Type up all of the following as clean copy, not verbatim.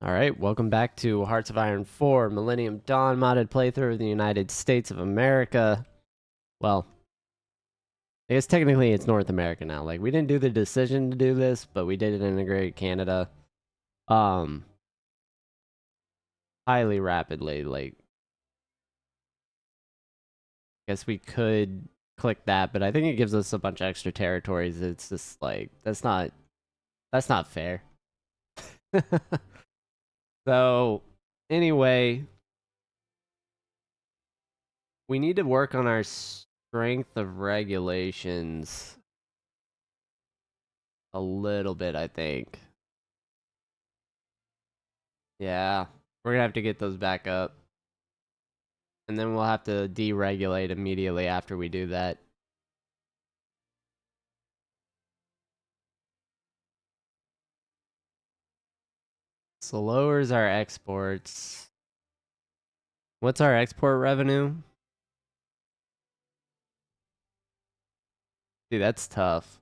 Alright, welcome back to Hearts of Iron 4 Millennium Dawn modded playthrough of the United States of America. Well, I guess technically it's North America now. Like, we didn't do the decision to do this, but we did integrate Canada. Um, highly rapidly. Like, I guess we could click that, but I think it gives us a bunch of extra territories. It's just like, that's not fair. So, anyway, we need to work on our strength of regulations a little bit, I think. Yeah, we're gonna have to get those back up. And then we'll have to deregulate immediately after we do that. So lowers our exports. What's our export revenue? Dude, that's tough.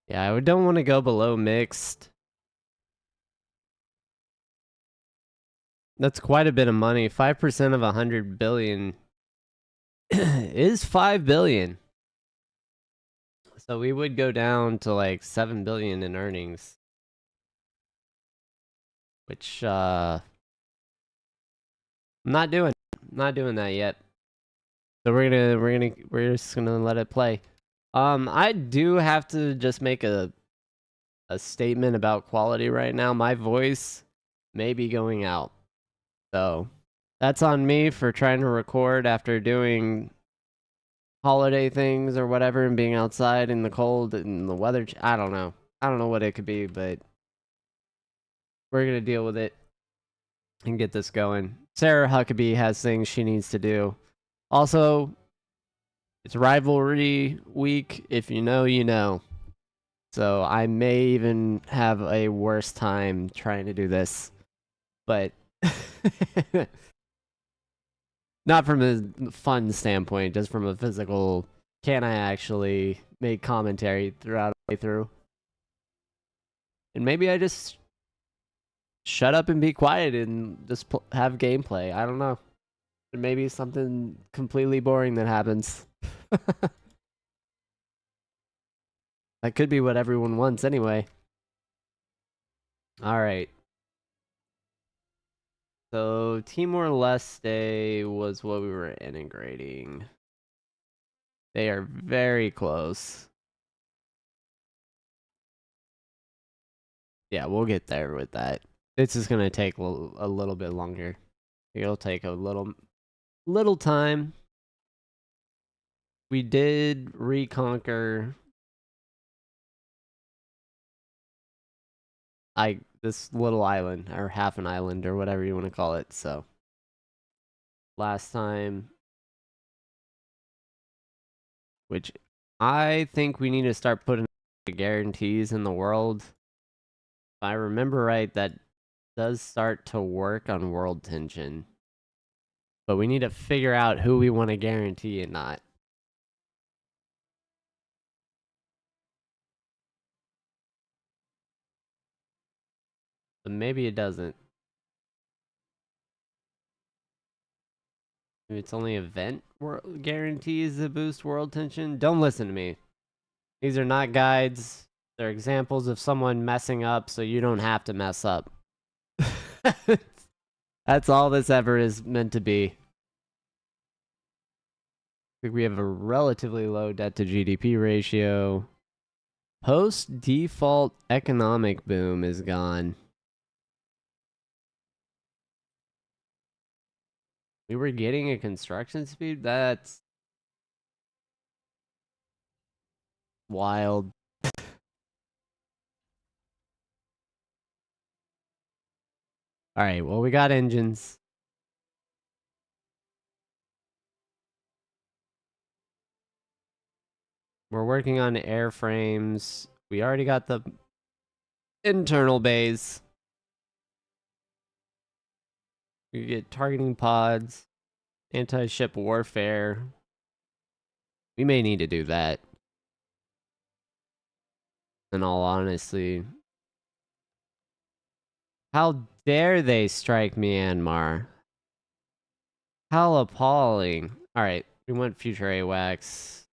Yeah, I don't want to go below mixed. That's quite a bit of money. 5% of 100 billion is 5 billion. So we would go down to like 7 billion in earnings. Which I'm not doing. Not doing that yet. So we're just gonna let it play. I do have to just make a statement about quality right now. My voice may be going out. So that's on me for trying to record after doing holiday things or whatever and being outside in the cold and the weather. I don't know. I don't know what it could be, but we're going to deal with it and get this going. Sarah Huckabee has things she needs to do. Also, it's rivalry week. If you know, you know. So I may even have a worse time trying to do this. But not from a fun standpoint, just from a physical, can I actually make commentary throughout the way through? And maybe I just shut up and be quiet and just have gameplay. I don't know. There may be something completely boring that happens. That could be what everyone wants anyway. Alright. So Timor-Leste was what we were integrating. They are very close. Yeah, we'll get there with that. This is gonna take a little bit longer. It'll take a little time. We did reconquer this little island or half an island or whatever you want to call it. So last time, which I think we need to start putting guarantees in the world. If I remember right, that does start to work on world tension. But we need to figure out who we want to guarantee and not. But maybe it doesn't. Maybe it's only event guarantees that boost world tension. Don't listen to me. These are not guides. They're examples of someone messing up so you don't have to mess up. That's all this ever is meant to be. I think we have a relatively low debt to GDP ratio. Post default economic boom is gone. We were getting a construction speed? That's wild. Alright, well, we got engines. We're working on airframes. We already got the internal bays. We get targeting pods, anti-ship warfare. We may need to do that. in all honesty. How dare they strike Myanmar? How appalling. Alright, we want future AWACS.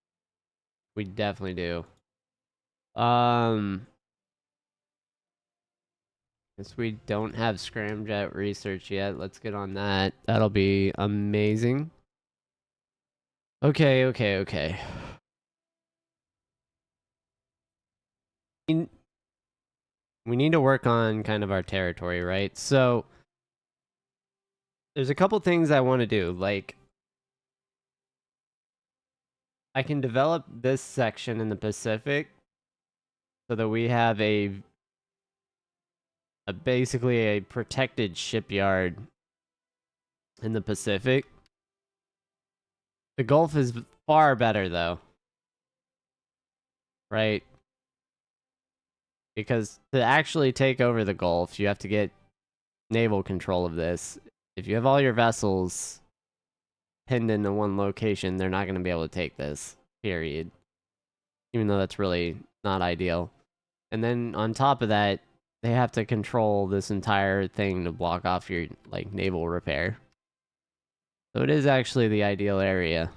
We definitely do. Guess we don't have scramjet research yet. Let's get on that. That'll be amazing. Okay. We need to work on kind of our territory, right? So there's a couple things I want to do. Like, I can develop this section in the Pacific so that we have basically a protected shipyard in the Pacific. The Gulf is far better though, right? Because to actually take over the Gulf, you have to get naval control of this. If you have all your vessels pinned into one location, they're not going to be able to take this, period. Even though that's really not ideal. And then on top of that, they have to control this entire thing to block off your like naval repair. So it is actually the ideal area.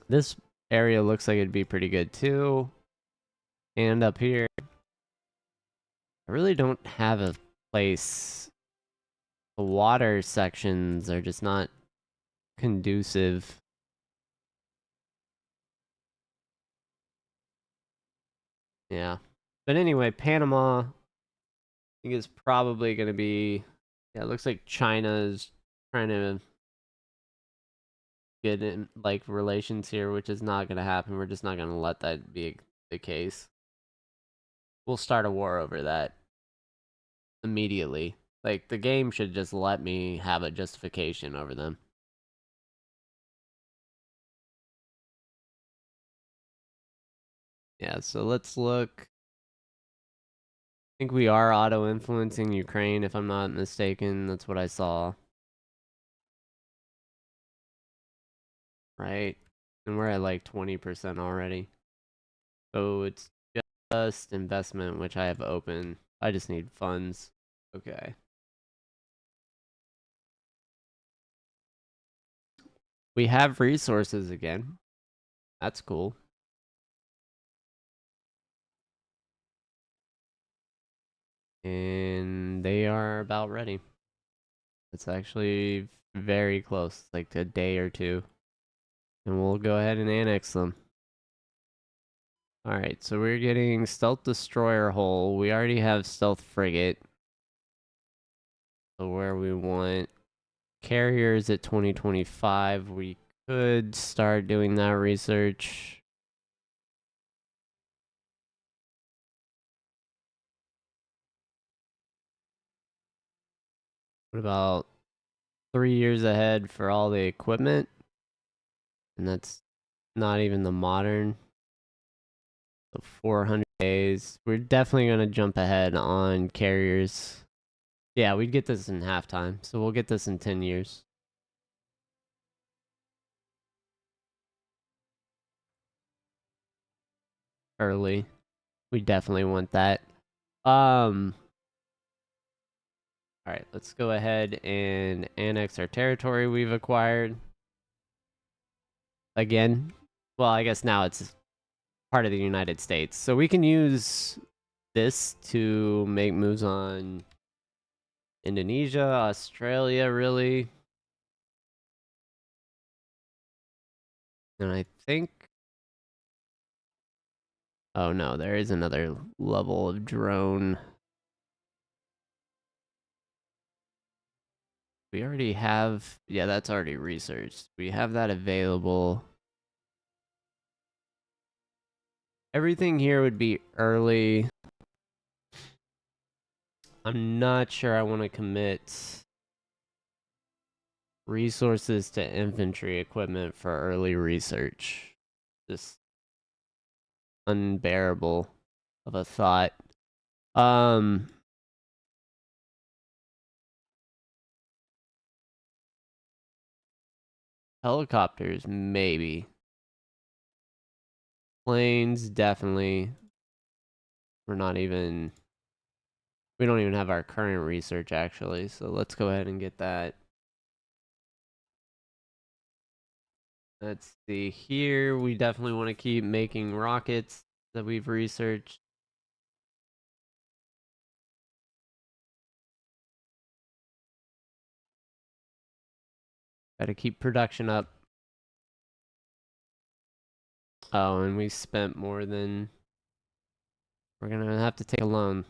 This area looks like it'd be pretty good too. And up here, I really don't have a place. The water sections are just not conducive. Yeah. But anyway, Panama, I think is probably going to be. Yeah, it looks like China's trying to get in like relations here, which is not going to happen. We're just not going to let that be the case. We'll start a war over that immediately. Like, the game should just let me have a justification over them. Yeah, so let's look. I think we are auto-influencing Ukraine, if I'm not mistaken. That's what I saw. Right? And we're at like 20% already. So it's just investment, which I have open. I just need funds. Okay. We have resources again. That's cool. And they are about ready. It's actually very close, like a day or two. And we'll go ahead and annex them. Alright, so we're getting Stealth Destroyer Hull. We already have Stealth Frigate. So where we want carriers at 2025, we could start doing that research. What about 3 years ahead for all the equipment? And that's not even the modern. So 400 days. We're definitely going to jump ahead on carriers. Yeah, we'd get this in halftime. So we'll get this in 10 years. Early. We definitely want that. Alright, let's go ahead and annex our territory we've acquired. Again. Well, I guess now it's part of the United States. So we can use this to make moves on Indonesia, Australia, really. And I think... Oh no, there is another level of drone. We already have... Yeah, that's already researched. We have that available. Everything here would be early. I'm not sure I want to commit resources to infantry equipment for early research. Just unbearable of a thought. Helicopters, maybe. Planes, definitely. We're not even... We don't even have our current research, actually. So let's go ahead and get that. Let's see. Here, we definitely want to keep making rockets that we've researched. Gotta keep production up. Oh, and we spent more than... We're gonna have to take a loan.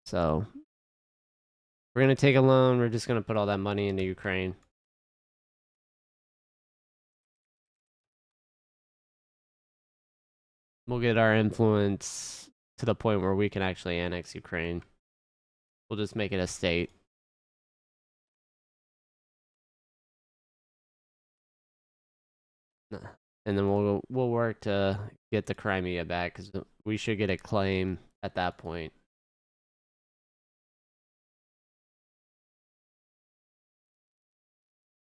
So, we're gonna take a loan. We're just gonna put all that money into Ukraine. We'll get our influence to the point where we can actually annex Ukraine. We'll just make it a state. And then we'll work to get the Crimea back, because we should get a claim at that point.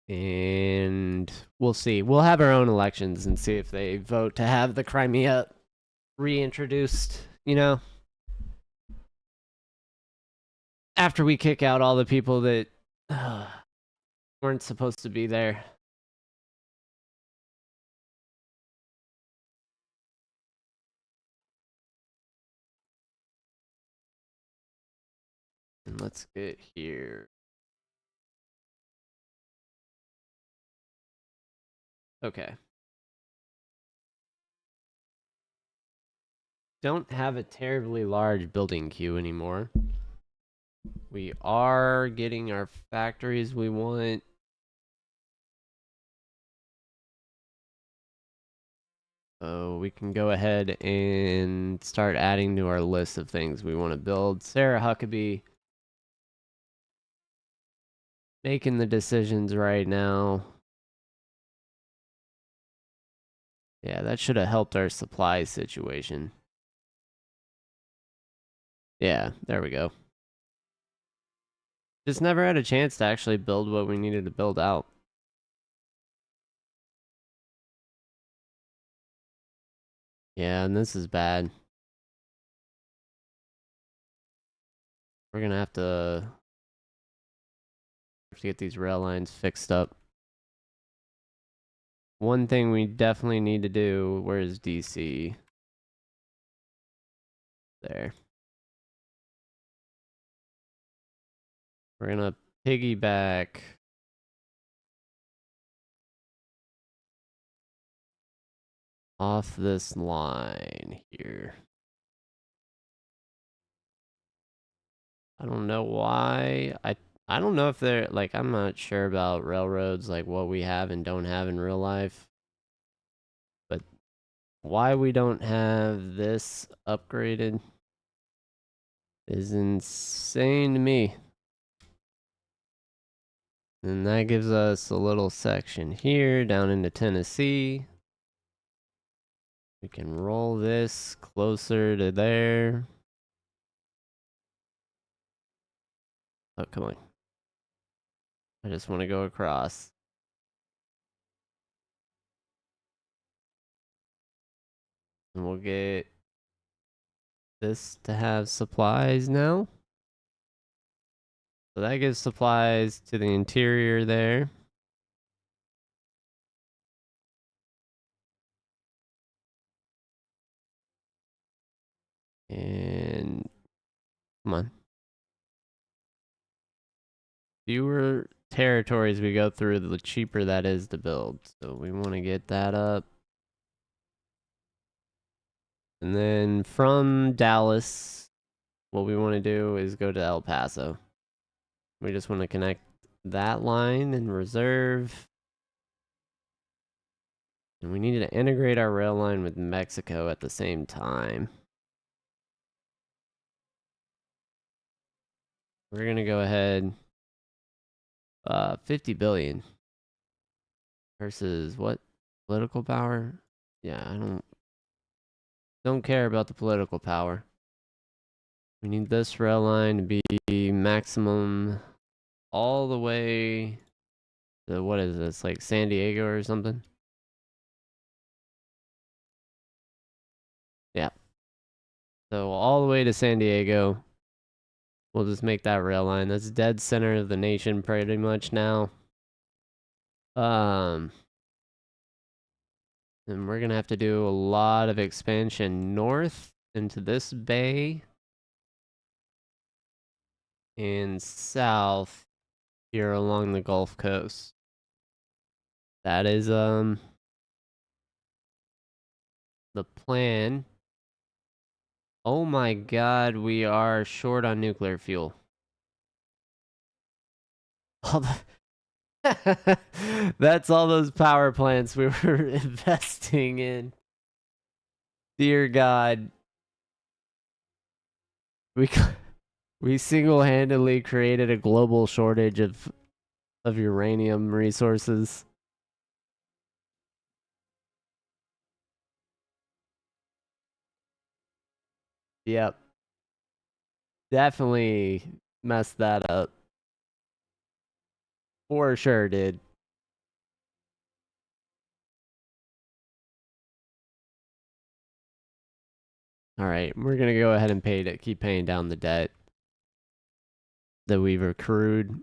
And we'll see. We'll have our own elections and see if they vote to have the Crimea reintroduced, you know? After we kick out all the people that weren't supposed to be there. And let's get here. Okay. Don't have a terribly large building queue anymore. We are getting our factories we want. So we can go ahead and start adding to our list of things we want to build. Sarah Huckabee making the decisions right now. Yeah, that should have helped our supply situation. Yeah, there we go. Just never had a chance to actually build what we needed to build out. Yeah, and this is bad. We're gonna have to get these rail lines fixed up. One thing we definitely need to do, where's DC? There. We're gonna piggyback off this line here. I don't know why. I don't know if they're like, I'm not sure about railroads, like what we have and don't have in real life. But why we don't have this upgraded is insane to me. And that gives us a little section here down into Tennessee. We can roll this closer to there. Oh, come on. I just want to go across. And we'll get this to have supplies now. So that gives supplies to the interior there. And come on. Fewer territories we go through, the cheaper that is to build. So we want to get that up. And then from Dallas, what we want to do is go to El Paso. We just want to connect that line and reserve. And we need to integrate our rail line with Mexico at the same time. We're going to go ahead. 50 billion. Versus what? Political power? Yeah, I don't care about the political power. We need this rail line to be maximum all the way to, what is this, like San Diego or something? Yeah. So all the way to San Diego. We'll just make that rail line. That's dead center of the nation pretty much now. And we're gonna have to do a lot of expansion north into this bay and south here along the Gulf Coast. That is the plan. Oh my god, we are short on nuclear fuel. That's all those power plants we were investing in. Dear God. We single-handedly created a global shortage of uranium resources. Yep. Definitely messed that up. For sure, dude. All right, we're gonna go ahead and keep paying down the debt that we've accrued.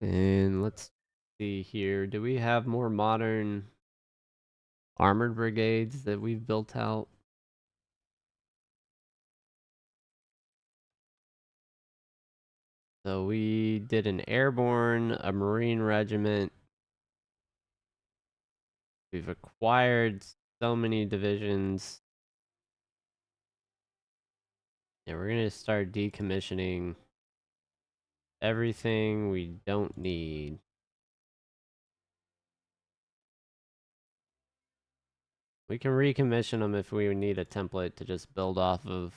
And let's see here. Do we have more modern armored brigades that we've built out? So we did an airborne, a marine regiment. We've acquired so many divisions. Yeah, we're gonna start decommissioning everything we don't need. We can recommission them if we need a template to just build off of.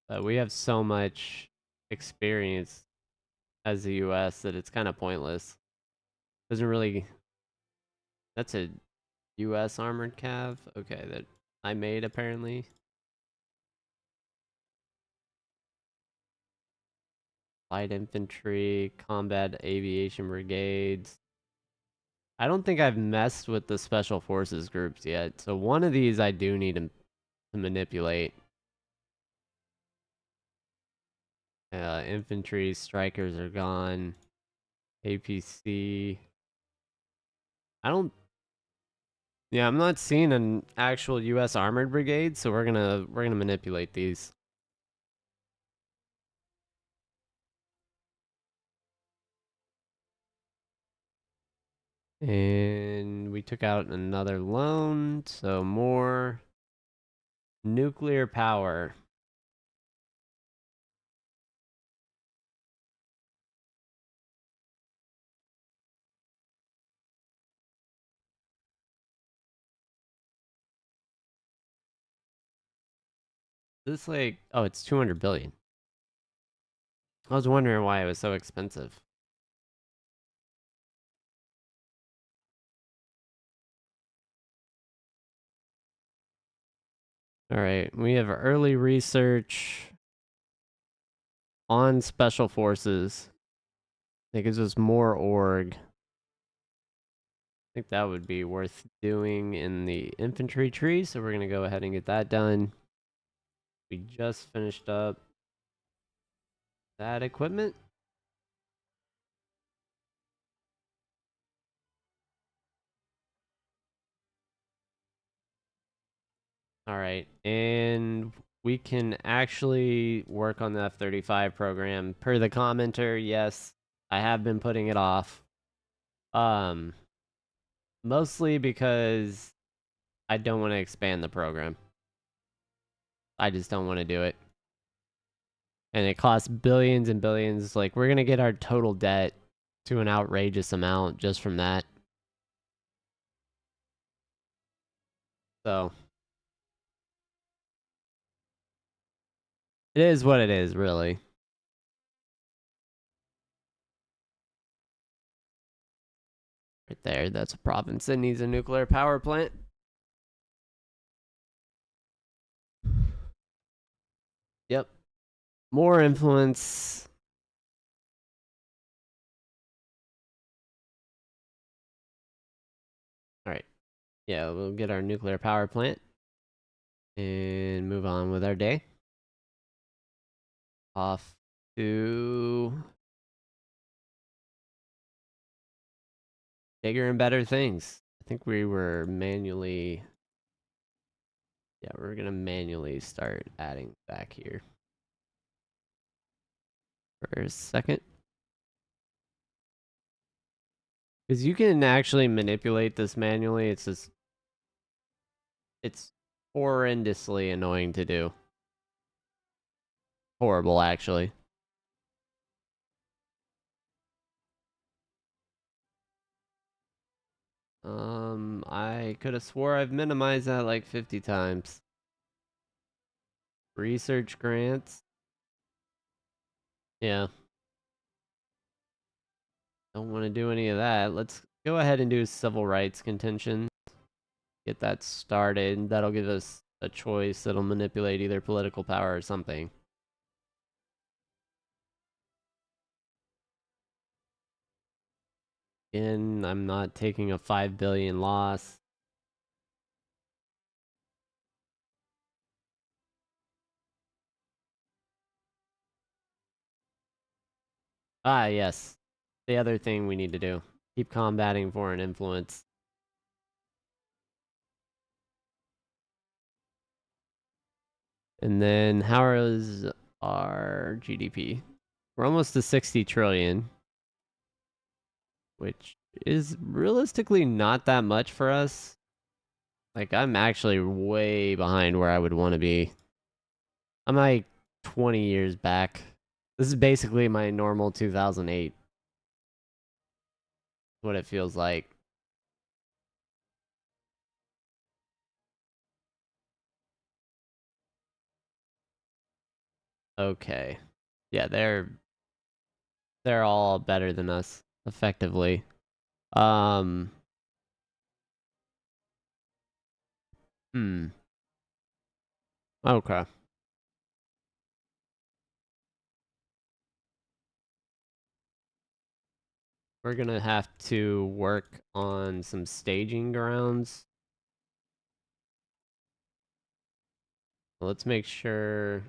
But we have so much experience as the US that it's kind of pointless. Doesn't really. That's a US armored cav? Okay, that I made apparently. Light infantry, combat aviation brigades. I don't think I've messed with the special forces groups yet. So one of these I do need to manipulate. Infantry strikers are gone. APC. I don't. Yeah, I'm not seeing an actual U.S. armored brigade, so we're gonna manipulate these. And we took out another loan, so more nuclear power. This like, oh, it's 200 billion. I was wondering why it was so expensive. All right, we have early research on special forces. It gives us more org. I think that would be worth doing in the infantry tree, so we're gonna go ahead and get that done. We just finished up that equipment. All right, and we can actually work on the F-35 program. Per the commenter, yes, I have been putting it off. Mostly because I don't want to expand the program. I just don't want to do it. And it costs billions and billions. Like, we're going to get our total debt to an outrageous amount just from that. So, it is what it is, really. Right there, that's a province that needs a nuclear power plant. Yep. More influence. All right. Yeah, we'll get our nuclear power plant and move on with our day. Off to bigger and better things. I think we were manually. Yeah, we're gonna manually start adding back here for a second. Because you can actually manipulate this manually. It's horrendously annoying to do. Horrible, actually. I could have swore I've minimized that like 50 times. Research grants. Yeah. Don't want to do any of that. Let's go ahead and do civil rights contention. Get that started. That'll give us a choice that'll manipulate either political power or something. Again, I'm not taking a 5 billion loss. Ah, yes. The other thing we need to do. Keep combating foreign influence. And then how is our GDP? We're almost to 60 trillion, which is realistically not that much for us. Like, I'm actually way behind where I would want to be. I'm like 20 years back. This is basically my normal 2008. What it feels like. Okay. Yeah, they're all better than us, effectively. Um, hmm. Okay. We're gonna have to work on some staging grounds. Let's make sure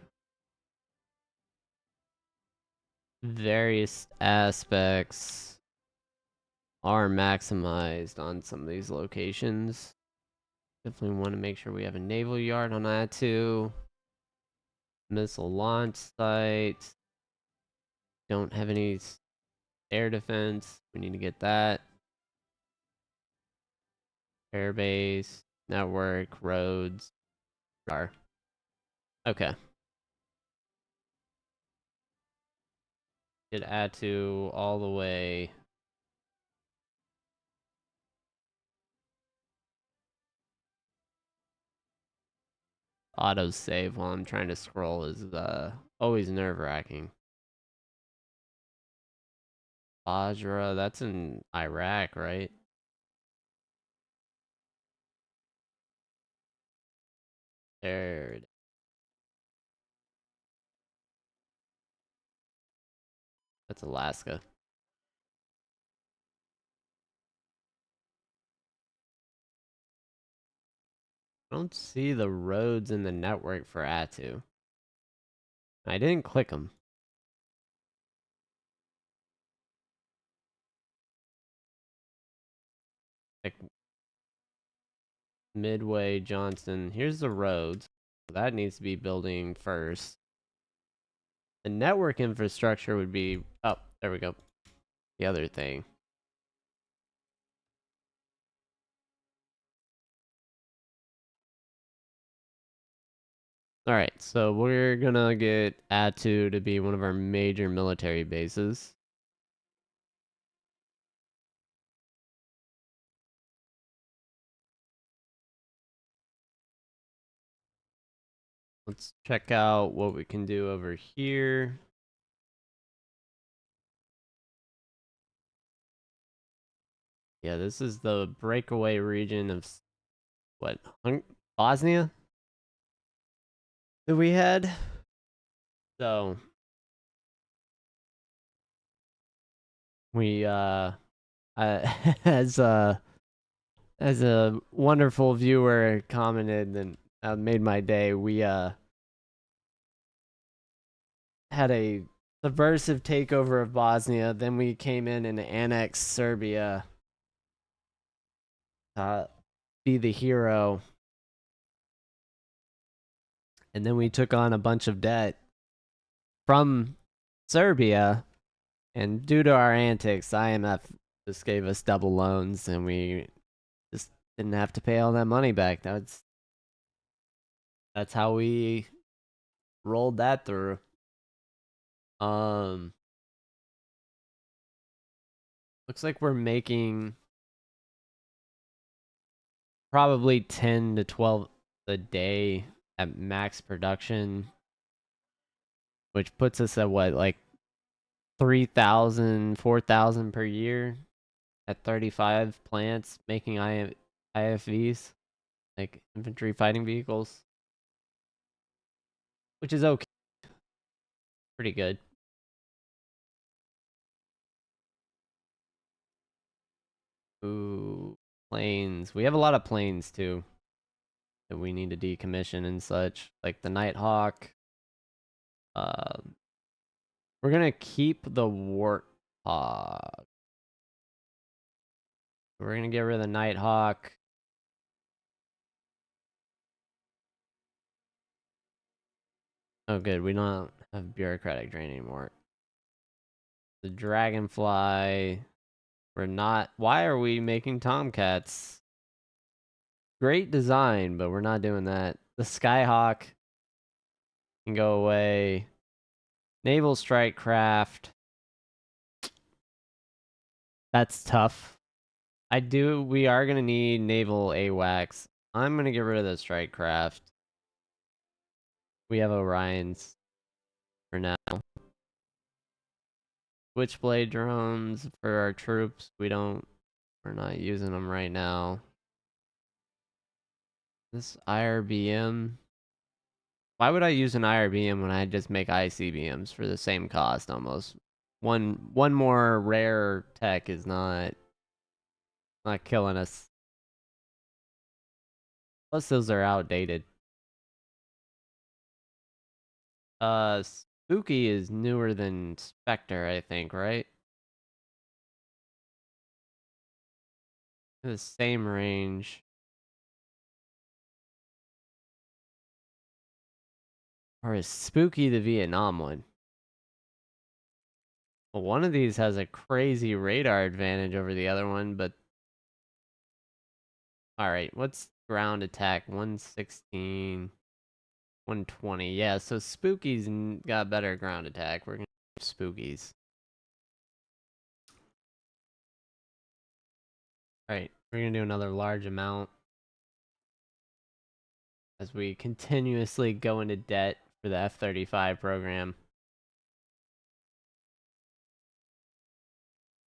various aspects are maximized on some of these locations. Definitely want to make sure we have a naval yard on that too. Missile launch site. Don't have any air defense. We need to get that. Airbase, network, roads, radar. Okay. Get add to all the way. Auto save while I'm trying to scroll is always nerve wracking. Basra, that's in Iraq, right? There it is. That's Alaska. I don't see the roads in the network for Atu. I didn't click them. Like Midway, Johnston. Here's the roads. That needs to be building first. The network infrastructure would be. Oh, there we go. The other thing. Alright, so we're gonna get Atu to be one of our major military bases. Let's check out what we can do over here. Yeah, this is the breakaway region of what? Bosnia that we had. So we as As a wonderful viewer commented and made my day, we had a subversive takeover of Bosnia. Then we came in and annexed Serbia. Be the hero. And then we took on a bunch of debt from Serbia. And due to our antics, IMF just gave us double loans and we just didn't have to pay all that money back. That's how we rolled that through. Um Looks like we're making probably 10 to 12 a day at max production, which puts us at what, like 3,000, 4,000 per year at 35 plants making IFVs, like infantry fighting vehicles, which is okay. Pretty good. Ooh, planes. We have a lot of planes too that we need to decommission and such, like the Nighthawk. Uh, we're gonna keep the Warthog. We're gonna get rid of the Nighthawk. Oh, good. We don't have bureaucratic drain anymore. The Dragonfly. We're not. Why are we making Tomcats? Great design, but we're not doing that. The Skyhawk can go away. Naval Strike Craft. That's tough. We are gonna need naval AWACS. I'm gonna get rid of the strike craft. We have Orions for now. Switchblade drones for our troops. We're not using them right now. This IRBM. Why would I use an IRBM when I just make ICBMs for the same cost almost? One more rare tech is not killing us. Plus those are outdated. Spooky is newer than Spectre, I think, right? The same range. Or is Spooky the Vietnam one? Well, one of these has a crazy radar advantage over the other one, but... Alright, what's ground attack? 116... 120. Yeah, so Spooky's got better ground attack. We're gonna do Spookies. Alright, we're gonna do another large amount as we continuously go into debt for the F-35 program.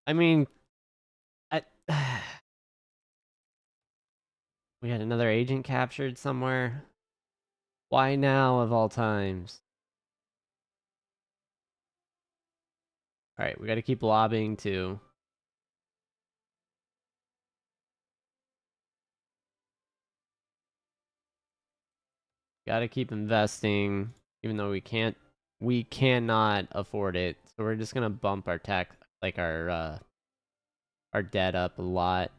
I mean, I... we had another agent captured somewhere. Why now of all times? Alright, we gotta keep lobbying too. Gotta keep investing, even though we cannot afford it. So we're just gonna bump our tech, like our debt up a lot.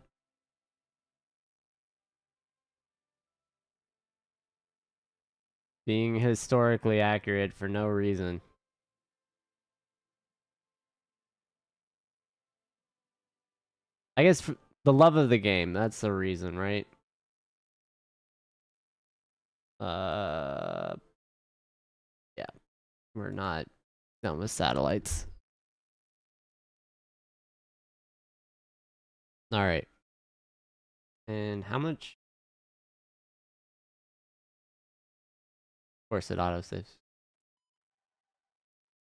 Being historically accurate for no reason. I guess for the love of the game, that's the reason, right? Uh, yeah, we're not done with satellites. All right. And how much? Of course, it autosaves.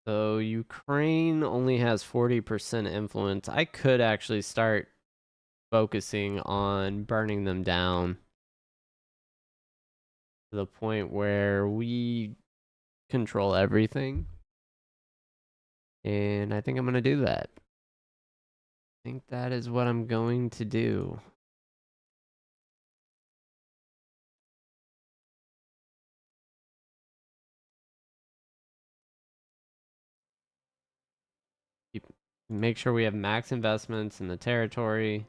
So Ukraine only has 40% influence. I could actually start focusing on burning them down to the point where we control everything. And I think I'm going to do that. I think that is what I'm going to do. make sure we have max investments in the territory,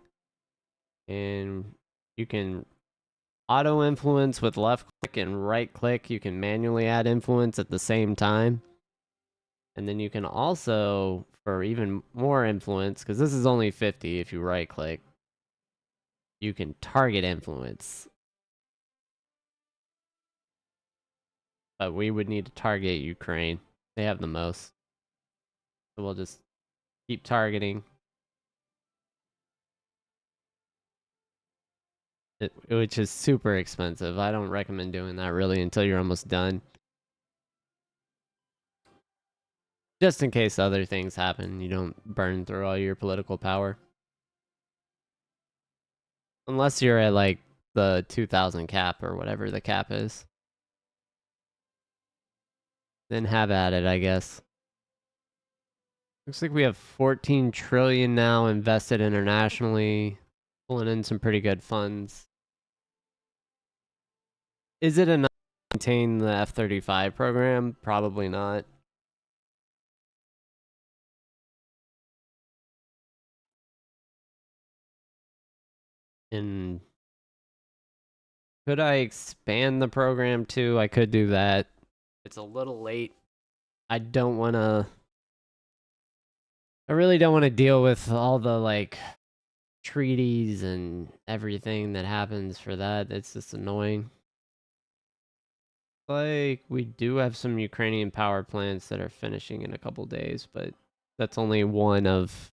and you can auto influence with left click and right click. You can manually add influence at the same time. And then you can also, for even more influence, because this is only 50 if you right click, you can target influence. But we would need to target Ukraine. They have the most. So we'll just keep targeting. Which is super expensive. I don't recommend doing that really until you're almost done. Just in case other things happen, you don't burn through all your political power. Unless you're at like the 2000 cap or whatever the cap is. Then have at it, I guess. Looks like we have 14 trillion now invested internationally, pulling in some pretty good funds. Is it enough to maintain the F-35 program? Probably not. And could I expand the program too? I could do that. It's a little late. I don't want to. I really don't want to deal with all the like treaties and everything that happens for that. It's just annoying. Like we do have some Ukrainian power plants that are finishing in a couple days, but that's only one of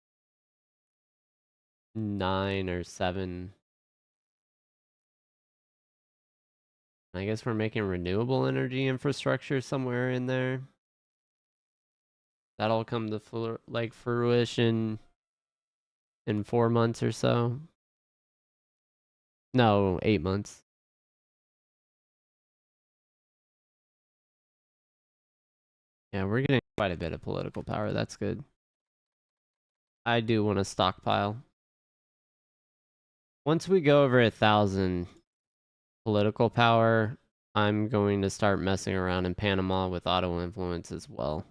9 or 7. I guess we're making renewable energy infrastructure somewhere in there. That'll come to like fruition in 4 months or so. No, 8 months. Yeah, we're getting quite a bit of political power. That's good. I do want to stockpile. Once we go over 1,000 political power, I'm going to start messing around in Panama with auto influence as well.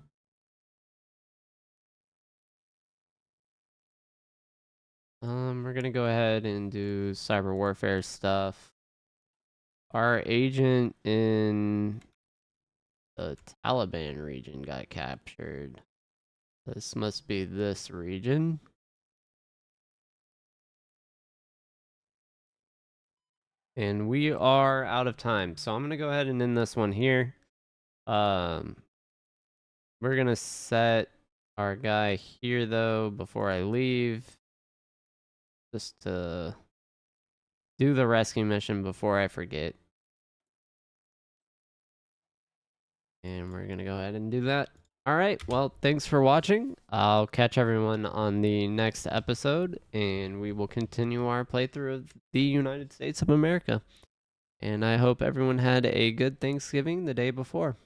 We're gonna go ahead and do cyber warfare stuff. Our agent in the Taliban region got captured. This must be this region. And we are out of time. So I'm going to go ahead and end this one here. We're going to set our guy here, though, before I leave. Just to do the rescue mission before I forget. And we're going to go ahead and do that. All right. Well, thanks for watching. I'll catch everyone on the next episode, and we will continue our playthrough of the United States of America. And I hope everyone had a good Thanksgiving the day before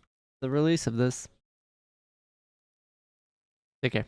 the release of this. Take care.